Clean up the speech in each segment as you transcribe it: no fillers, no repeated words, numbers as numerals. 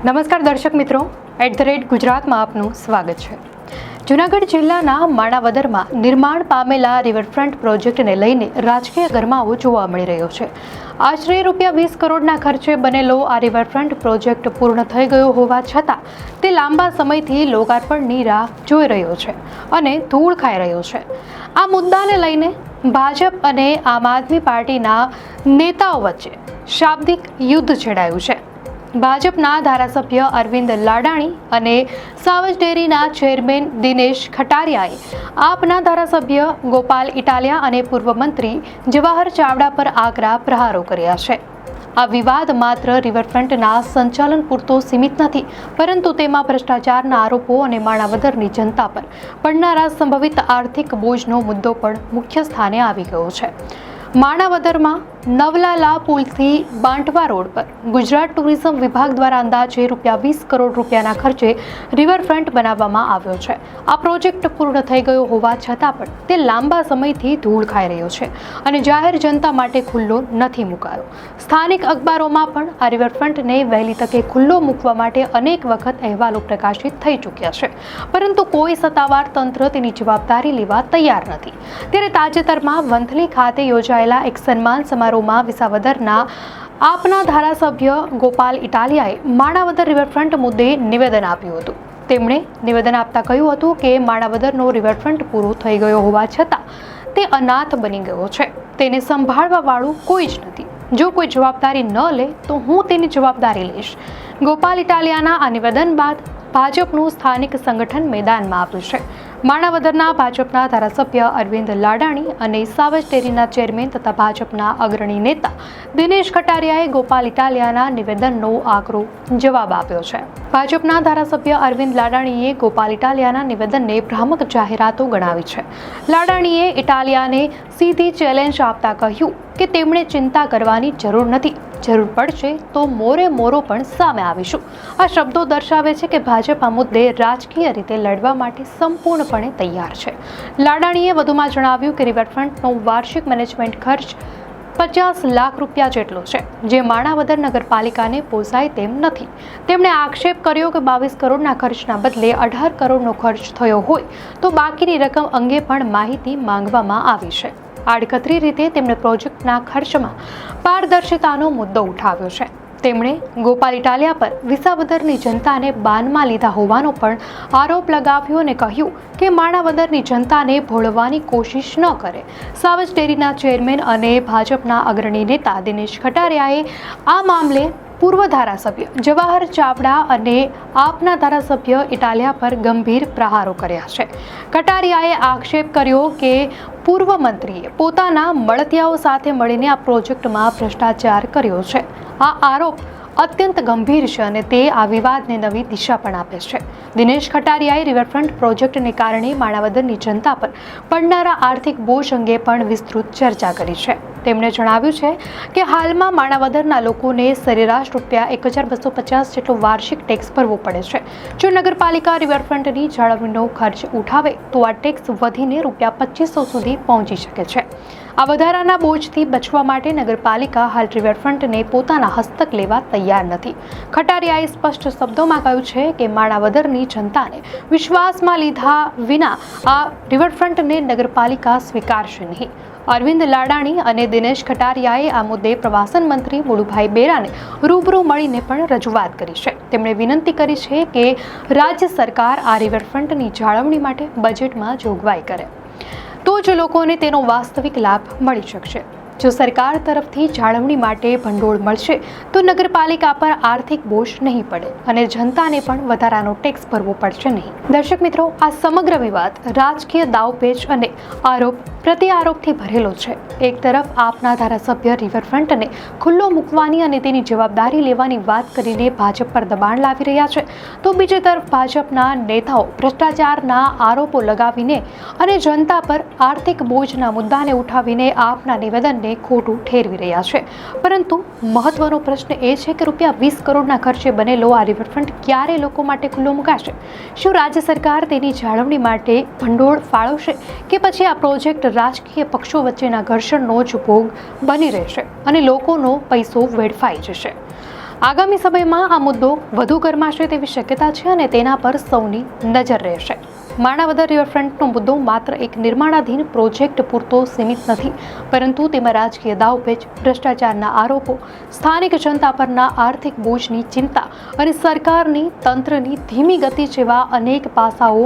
નમસ્કાર દર્શક મિત્રો, @ગુજરાતમાં આપનું સ્વાગત છે। જૂનાગઢ જિલ્લાના માણાવદરમાં નિર્માણ પામેલા રિવરફ્રન્ટ પ્રોજેક્ટને લઈને રાજકીય ગરમાવો જોવા મળી રહ્યો છે। આશરે ₹20 કરોડના ખર્ચે બનેલો આ રિવરફ્રન્ટ પ્રોજેક્ટ પૂર્ણ થઈ ગયો હોવા છતાં તે લાંબા સમયથી લોકાર્પણની રાહ જોઈ રહ્યો છે અને ધૂળ ખાઈ રહ્યો છે। આ મુદ્દાને લઈને ભાજપ અને આમ આદમી પાર્ટીના નેતાઓ વચ્ચે શાબ્દિક યુદ્ધ છેડાયું છે। ભાજપના ધારાસભ્ય અરવિંદ લાડાણી અને સાવજ ડેરીના ચેરમેન દિનેશ ખટારિયાએ આપના ધારાસભ્ય ગોપાલ ઇટાલિયા અને પૂર્વ મંત્રી જવાહર ચાવડા પર આકરા પ્રહારો કર્યા છે। આ વિવાદ માત્ર રિવરફ્રન્ટના સંચાલન પૂરતો સીમિત નથી, પરંતુ તેમાં ભ્રષ્ટાચારના આરોપો અને માણાવદરની જનતા પર પડનારા સંભવિત આર્થિક બોજનો મુદ્દો પણ મુખ્ય સ્થાને આવી ગયો છે। માણાવદરમાં નવલાલા પુલથી બાંટવા રોડ પર ગુજરાત ટુરિઝમ વિભાગ દ્વારા અંદાજે ₹20 કરોડ ખર્ચે રિવરફ્રન્ટ બનાવવામાં આવ્યો છે। આ પ્રોજેક્ટ પૂર્ણ થઈ ગયો હોવા છતાં પણ તે લાંબા સમયથી ધૂળ ખાઈ રહ્યો છે અને જાહેર જનતા માટે ખુલ્લો નથી મુકાયો। સ્થાનિક અખબારોમાં પણ આ રિવરફ્રન્ટને વહેલી તકે ખુલ્લો મૂકવા માટે અનેક વખત અહેવાલો પ્રકાશિત થઈ ચૂક્યા છે, પરંતુ કોઈ સત્તાવાર તંત્ર તેની જવાબદારી લેવા તૈયાર નથી। ત્યારે તાજેતરમાં વંથલી ખાતે યોજાયેલા એક સન્માન સમારોહમાં વિસાવદરના આપના ધારાસભ્ય ગોપાલ ઇટાલિયાએ માણાવદર રિવરફ્રન્ટ મુદ્દે નિવેદન આપ્યું હતું। તેમણે નિવેદન આપતા કહ્યું હતું કે માણાવદરનો રિવરફ્રન્ટ પૂરો થઈ ગયો હોવા છતાં તે અનાથ બની ગયો છે। તેને સંભાળવા વાળું કોઈ જ નથી। જો કોઈ જવાબદારી ન લે તો હું તેની જવાબદારી લઈશ। ગોપાલ ઇટાલિયાના આ નિવેદન બાદ ભાજપનું સ્થાનિક સંગઠન મેદાનમાં આવ્યું છે। માણાવદરના ભાજપના ધારાસભ્ય અરવિંદ લાડાણી અને સાવજ ડેરીના ચેરમેન તથા ભાજપના અગ્રણી નેતા દિનેશ ખટારિયાએ ગોપાલ ઇટાલિયાના નિવેદનનો આકરો જવાબ આપ્યો છે। ભાજપના ધારાસભ્ય અરવિંદ લાડાણીએ ગોપાલ ઇટાલિયાના નિવેદનને ભ્રામક જાહેરાતો ગણાવી છે। લાડાણીએ ઇટાલિયાને સીધી ચેલેન્જ આપતા કહ્યું કે તેમણે ચિંતા કરવાની જરૂર નથી, જરૂર પડશે તો મોરો પણ સામે આવીશું। આ શબ્દો દર્શાવે છે કે ભાજપ આ મુદ્દે રાજકીય રીતે લડવા માટે સંપૂર્ણપણે તૈયાર છે। લાડાણીએ વધુમાં જણાવ્યું કે રિવરફ્રન્ટનો વાર્ષિક મેનેજમેન્ટ ખર્ચ ₹50 લાખ જેટલો છે, જે માણાવદર નગરપાલિકાને પોસાય તેમ નથી। તેમણે આક્ષેપ કર્યો કે 22 કરોડના ખર્ચના બદલે 18 કરોડનો ખર્ચ થયો હોય તો બાકીની રકમ અંગે પણ માહિતી માંગવામાં આવી છે। આડકતરી રીતે તેમણે પ્રોજેક્ટના ખર્ચમાં પારદર્શિતાનો મુદ્દો ઉઠાવ્યો છે। તેમણે ગોપાલ ઇટાલિયા પર વિસાવદરની જનતાને બાનમાં લીધા હોવાનો પણ આરોપ લગાવ્યો અને કહ્યું કે માણાવદરની જનતાને ભોળવાની કોશિશ ન કરે। સાવજ ડેરીના ચેરમેન અને ભાજપના અગ્રણી નેતા દિનેશ ખટારિયાએ આ મામલે પૂર્વ ધારાસભ્ય જવાહર ચાવડા અને આપના ધારાસભ્ય ઇટાલિયા પર ગંભીર પ્રહારો કર્યા છે। ખટારિયાએ આક્ષેપ કર્યો કે પૂર્વ મંત્રીએ પોતાના મળતિયાઓ સાથે મળીને આ પ્રોજેક્ટમાં ભ્રષ્ટાચાર કર્યો છે। આ આરોપ અત્યંત ગંભીર છે અને તે આ વિવાદને નવી દિશા પણ આપે છે। દિનેશ ખટારિયાએ રિવરફ્રન્ટ પ્રોજેક્ટને કારણે માણાવદરની જનતા પર પડનારા આર્થિક બોજ અંગે પણ વિસ્તૃત ચર્ચા કરી છે। તેમણે જણાવ્યું છે કે હાલમાં માણાવદરના લોકોને સરેરાશ ₹1250 જેટલો વાર્ષિક ટેક્સ ભરવો પડે છે। જો નગરપાલિકા રિવરફ્રન્ટની જાળવણીનો ખર્ચ ઉઠાવે તો આ ટેક્સ વધીને ₹2500 સુધી પહોંચી શકે છે। આ વધારાના બોજથી બચવા માટે નગરપાલિકા હાલ રિવરફ્રન્ટને પોતાના હસ્તક લેવા તૈયાર નથી। ખટારિયાએ સ્પષ્ટ શબ્દોમાં કહ્યું છે કે માણાવદરની જનતાને વિશ્વાસમાં લીધા વિના આ રિવરફ્રન્ટને નગરપાલિકા સ્વીકારશે નહીં। અરવિંદ લાડાણી અને દિનેશ ખટારિયાએ આ મુદ્દે પ્રવાસન મંત્રી મુળુભાઈ બેરાને રૂબરૂ મળીને પણ રજૂઆત કરી છે। તેમણે વિનંતી કરી છે કે રાજ્ય સરકાર આ રિવરફ્રન્ટની જાળવણી માટે બજેટમાં જોગવાઈ કરે, તો જ લોકોને તેનો વાસ્તવિક લાભ મળી શકશે। જો સરકાર તરફથી જાળવણી માટે ભંડોળ મળશે તો નગરપાલિકા પર આર્થિક બોજ નહીં પડે અને જનતાને પણ વધારાનો ટેક્સ ભરવો પડશે નહીં। દર્શક મિત્રો, આ સમગ્ર વિવાદ રાજકીય દાવપેચ અને આરોપ પ્રત્યારોપથી ભરેલો છે। એક તરફ આપના ધારાસભ્ય રિવરફ્રન્ટને ખુલ્લો મૂકવાની અને તેની જવાબદારી લેવાની વાત કરીને ભાજપ પર દબાણ લાવી રહ્યા છે, તો બીજી તરફ ભાજપના નેતાઓ ભ્રષ્ટાચારના આરોપો લગાવીને અને જનતા પર આર્થિક બોજના મુદ્દાને ઉઠાવીને આપના નિવેદનને ખોટું ઠેરવી રહ્યા છે। પરંતુ મહત્વનો પ્રશ્ન એ છે કે ₹20 કરોડના ખર્ચે બનેલો આ રિવરફ્રન્ટ ક્યારે લોકો માટે ખુલ્લો મુકાશે? શું રાજ્ય સરકાર તેની જાળવણી માટે ભંડોળ ફાળવશે કે પછી આ પ્રોજેક્ટ રાજકીય પક્ષો વચ્ચેના ઘર્ષણનો જ ભોગ બની રહેશે અને લોકોનો પૈસો વેડફાઈ જશે? આગામી સમયમાં આ મુદ્દો વધુ ગરમાશે તેવી શક્યતા છે અને તેના પર સૌની નજર રહેશે. માણાવદર રિવરફ્રન્ટનો મુદ્દો માત્ર એક નિર્માણાધીન પ્રોજેક્ટ પૂરતો સીમિત નથી, પરંતુ તેમાં રાજકીય દાવપેચ, ભ્રષ્ટાચારના આરોપો, સ્થાનિક જનતા પરના આર્થિક બોજની ચિંતા અને સરકારની તંત્રની ધીમી ગતિ જેવા અનેક પાસાઓ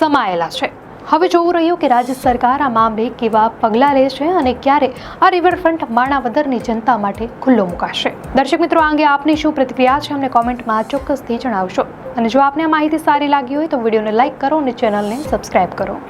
સમાયેલા છે. હવે જોવું રહ્યું કે રાજ્ય સરકાર આ મામલે કેવા પગલાં લે છે અને ક્યારે આ રિવરફ્રન્ટ માણાવદરની જનતા માટે ખુલ્લો મુકાશે. દર્શક મિત્રો, આ અંગે આપની શું પ્રતિક્રિયા છે અમને કોમેન્ટમાં ચોક્કસથી જણાવશો. અને જો આપને આ માહિતી સારી લાગી હોય તો વિડીયોને લાઇક કરો અને ચેનલને સબસ્ક્રાઇબ કરો.